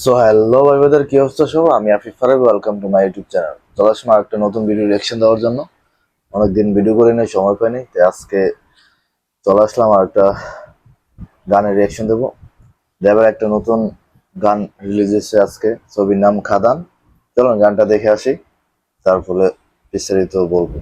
So hello ভাই brother, কি অবস্থা সব? আমি Afif Farabi, welcome to my YouTube channel. চলে আসলাম একটা নতুন ভিডিও রিঅ্যাকশন দেওয়ার জন্য। অনেকদিন ভিডিও করে নেই, সময় পাইনি, তাই আজকে চলে আসলাম আর একটা গানের রিঅ্যাকশন দেবো। দেবের একটা নতুন গান রিলিজ হয়েছে আজকে, ছবির নাম খাদান। চলুন গানটা দেখে আসি, তারপরে বিস্তারিত বলবো।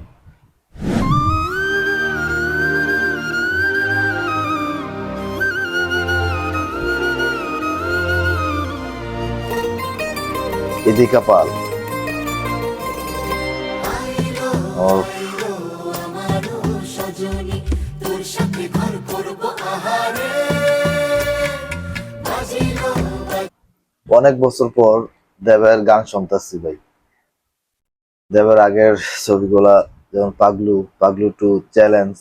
ইদিকা পাল ও অনেক বছর পর দেবের গান শুনতেছি ভাই। দেবের আগের ছবিগুলা যেমন Paglu, Paglu two, challenge,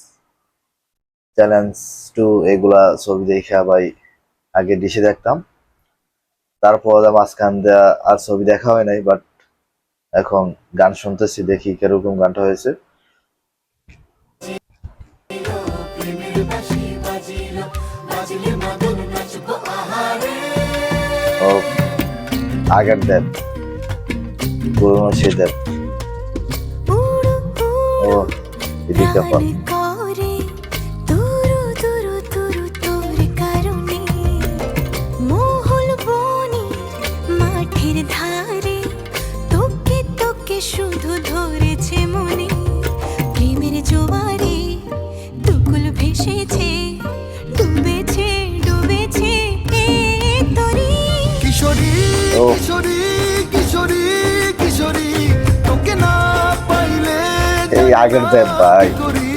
challenge two, এগুলা ছবি দেখা ভাই আগে ডিশে দেখতাম। তারপর মাঝখান দেয়া আর ছবি দেখা হয় নাই, বাট এখন গান শুনতেছি, দেখি কিরকম গানটা হয়েছে। ও আগের দেব, পুরোনো সে দেব। ও এদিকে পর শুধু ধরেছে মনে প্রেমের জোয়ারে দুকুল ভেসেছে ডুবেছে ডুবেছে তরি কিশোরী ও কিশোরী কিশোরী কিশোরী তোকে না পাইলে এই আগের দেব ভাই, করি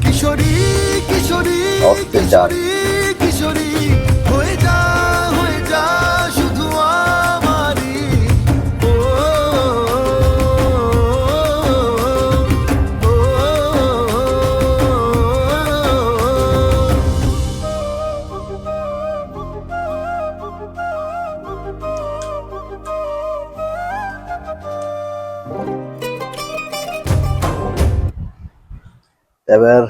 কিশোরী কিশোরী অস্থির গান। কিশোরী হয়ে যা শুধু আমারই ও, ও, ও, এবার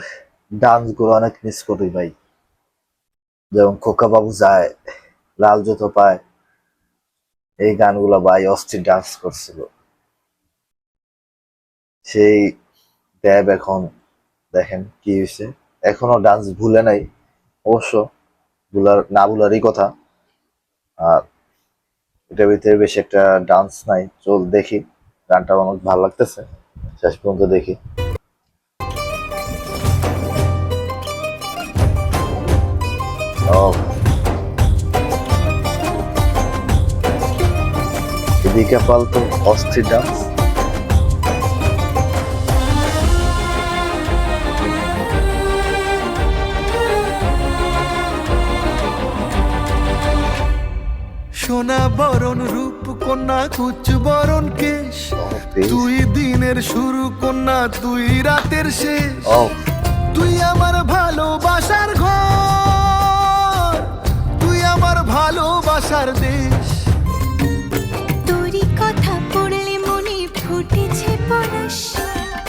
ডান্স গুলো অনেক মিস করি ভাই, যেমন খোকা বাবু যায়, লাল জুতো পায়, এই গানগুলো ভাই অস্থির ডান্স করছিল সেই দেব। এখন দেখেন কি হয়েছে, এখনো ডান্স ভুলে নাই অবশ্য, ভুলারই কথা। আর এটার ভিতরে বেশি একটা ডান্স নাই, চল দেখি। গানটা অনেক ভালো লাগতেছে, শেষ পর্যন্ত দেখি। ও এদিকে পাল তো অস্থির ডান্স। সোনা বরণ রূপ কন্যা কুচ বরণ কেশ তুই দিনের শুরু কন্যা তুই রাতের শেষ ও তুই আমার ভালোবাসার ঘর তুই আমার ভালোবাসার দেশ তোরই কথা পড়লে মনে ফুটেছে পরশ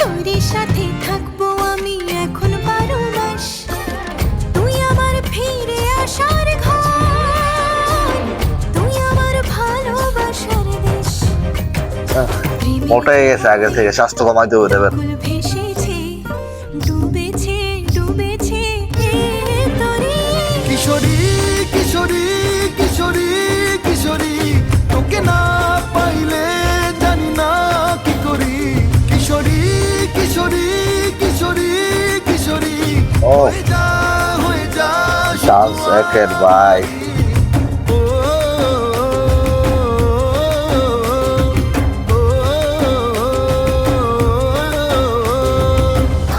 তোরই সাথে থাকবো আমি এখন 12 মাস তুই আমার ফিরে আসার ঘর তুই আমার ভালোবাসার দেশ মোটা হয়ে গেছে আগে থেকে, স্বাস্থ্য কমাইতে হবে দেবেন। ফুল ভেসেছে ডুবেছে ডুবেছে তরি কিশোরী কিশোরী কিশোরী কিশোরী তোকে না পাইলে জানি না কি করি কিশোরী কিশোরী কিশোরী কিশোরী ও হয়ে যা ডান্স একের ভাই। ও, ও, ও,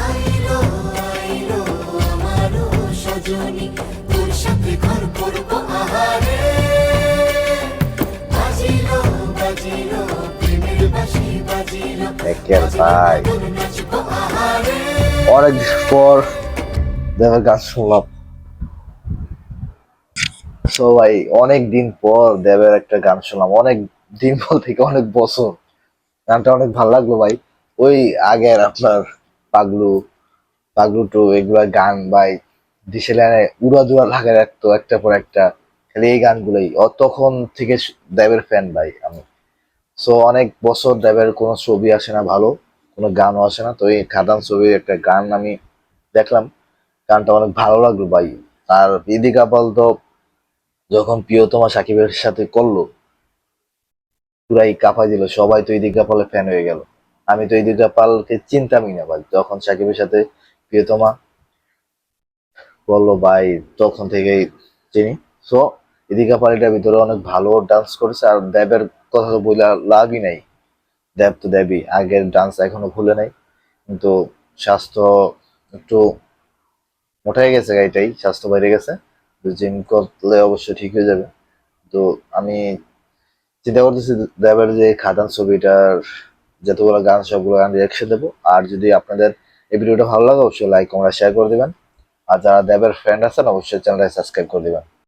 আইলো আইলো আমারও সজনী তোর সাথে ঘর করবো আহারে বাজিলো বাজিলো প্রেমের বাঁশি বাজিলো একের ভাই, নাচবো আহারে অনেক পর দেবের গান শুনলাম। সো ভাই অনেক দিন পর দেবের একটা গান শুনলাম, অনেক দিন বলতে কি অনেক বছর। গানটা অনেক ভালো লাগলো ভাই। ওই আগের আপনার পাগলু, পাগলু টু, এগুলা গান ভাই দিশেলানে উড়া দুরা লাগে রাখতো একটা পর একটা। খালি এই গানগুলোই তখন থেকে দেবের ফ্যান ভাই আমি। সো অনেক বছর দেবের কোনো ছবি আসে না ভালো, কোনো গানও আসে না, তো এই খাদান ছবির একটা গান আমি দেখলাম, গানটা অনেক ভালো লাগলো ভাই। আর ইদি কাপাল তো যখন প্রিয়তমা সাকিবের সাথে করলো পুরাই কাঁপাই দিল, সবাই তো ইদি কাপালের ফ্যান হয়ে গেল। আমি তো ইদি কাপালকে চিনতামই না ভাই, যখন সাকিবের সাথে প্রিয়তমা বললো ভাই তখন থেকেই চিনি। সো ইদি কাপাল এটার ভিতরে অনেক ভালো ডান্স করেছে। আর দেবের কথা তো বলে লাভই নাই, দেব তো দেবই, আগের ডান্স এখনো ভুলে নাই। কিন্তু স্বাস্থ্য একটু মোটা হয়ে গেছে, এটাই স্বাস্থ্য বেড়ে গেছে, জিম করলে অবশ্যই ঠিক হয়ে যাবে। তো আমি চিন্তা করতেছি দেবের যে খাদান ছবিটার যতগুলো গান সবগুলো গান রিয়াকশন দেবো। আর যদি আপনাদের এই ভিডিওটা ভালো লাগে অবশ্যই লাইক কমেন্ট শেয়ার করে দিবেন। আর যারা দেবের ফ্রেন্ড আছেন অবশ্যই চ্যানেলটা সাবস্ক্রাইব করে দিবেন।